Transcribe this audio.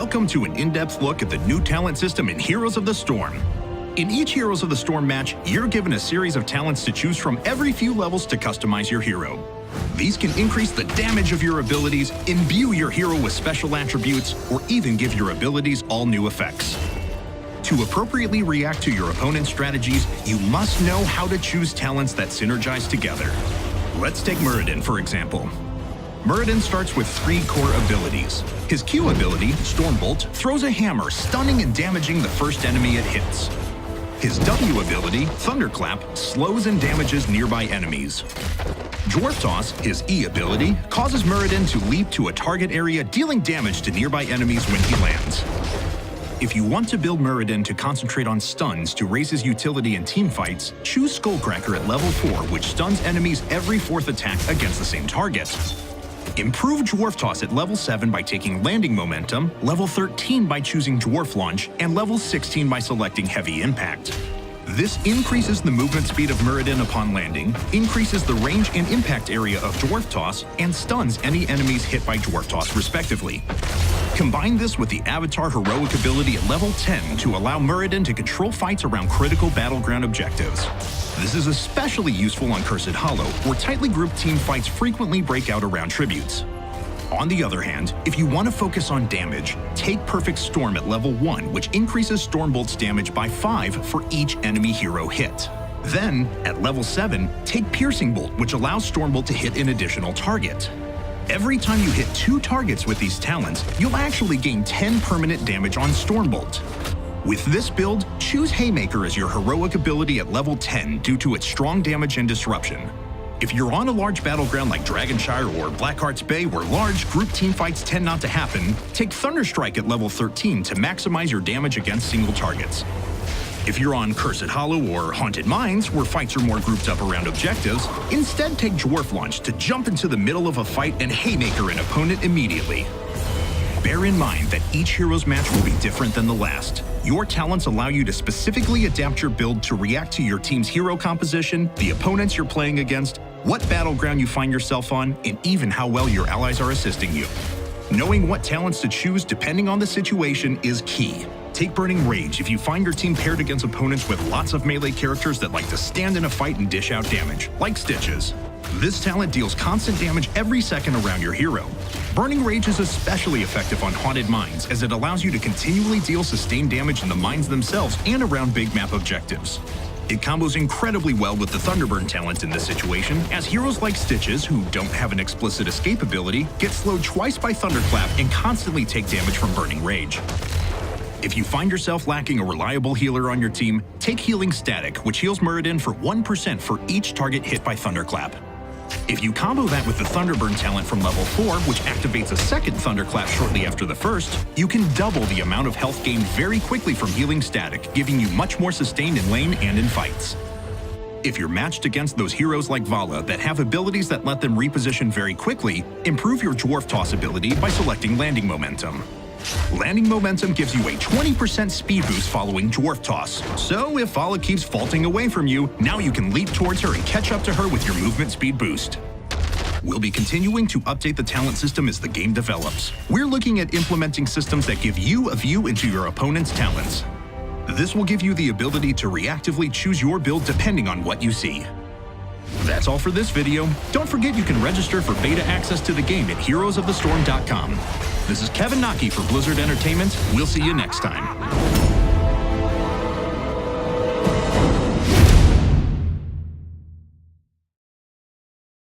Welcome to an in-depth look at the new talent system in Heroes of the Storm. In each Heroes of the Storm match, you're given a series of talents to choose from every few levels to customize your hero. These can increase the damage of your abilities, imbue your hero with special attributes, or even give your abilities all new effects. To appropriately react to your opponent's strategies, you must know how to choose talents that synergize together. Let's take Muradin, for example. Muradin starts with 3 core abilities. His Q ability, Stormbolt, throws a hammer, stunning and damaging the first enemy it hits. His W ability, Thunderclap, slows and damages nearby enemies. Dwarf Toss, his E ability, causes Muradin to leap to a target area, dealing damage to nearby enemies when he lands. If you want to build Muradin to concentrate on stuns to raise his utility in teamfights, choose Skullcracker at level 4, which stuns enemies every 4th attack against the same target. Improve Dwarf Toss at level 7 by taking Landing Momentum, level 13 by choosing Dwarf Launch, and level 16 by selecting Heavy Impact. This increases the movement speed of Muradin upon landing, increases the range and impact area of Dwarf Toss, and stuns any enemies hit by Dwarf Toss respectively. Combine this with the Avatar Heroic ability at level 10 to allow Muradin to control fights around critical battleground objectives. This is especially useful on Cursed Hollow, where tightly grouped team fights frequently break out around tributes. On the other hand, if you want to focus on damage, take Perfect Storm at level 1, which increases Stormbolt's damage by 5 for each enemy hero hit. Then, at level 7, take Piercing Bolt, which allows Stormbolt to hit an additional target. Every time you hit 2 targets with these talents, you'll actually gain 10 permanent damage on Stormbolt. With this build, choose Haymaker as your heroic ability at level 10 due to its strong damage and disruption. If you're on a large battleground like Dragonshire or Blackheart's Bay where large group teamfights tend not to happen, take Thunderstrike at level 13 to maximize your damage against single targets. If you're on Cursed Hollow or Haunted Mines, where fights are more grouped up around objectives, instead take Dwarf Launch to jump into the middle of a fight and Haymaker an opponent immediately. Bear in mind that each hero's match will be different than the last. Your talents allow you to specifically adapt your build to react to your team's hero composition, the opponents you're playing against, what battleground you find yourself on, and even how well your allies are assisting you. Knowing what talents to choose depending on the situation is key. Take Burning Rage if you find your team paired against opponents with lots of melee characters that like to stand in a fight and dish out damage, like Stitches. This talent deals constant damage every second around your hero. Burning Rage is especially effective on Haunted Mines, as it allows you to continually deal sustained damage in the mines themselves and around big map objectives. It combos incredibly well with the Thunderburn talent in this situation, as heroes like Stitches, who don't have an explicit escape ability, get slowed twice by Thunderclap and constantly take damage from Burning Rage. If you find yourself lacking a reliable healer on your team, take Healing Static, which heals Muradin for 1% for each target hit by Thunderclap. If you combo that with the Thunderburn talent from level 4, which activates a second Thunderclap shortly after the first, you can double the amount of health gained very quickly from Healing Static, giving you much more sustained in lane and in fights. If you're matched against those heroes like Vala that have abilities that let them reposition very quickly, improve your Dwarf Toss ability by selecting Landing Momentum. Landing Momentum gives you a 20% speed boost following Dwarf Toss, so if Vala keeps faulting away from you, now you can leap towards her and catch up to her with your movement speed boost. We'll be continuing to update the talent system as the game develops. We're looking at implementing systems that give you a view into your opponent's talents. This will give you the ability to reactively choose your build depending on what you see. That's all for this video. Don't forget you can register for beta access to the game at heroesofthestorm.com. This is Kevin Naki for Blizzard Entertainment. We'll see you next time.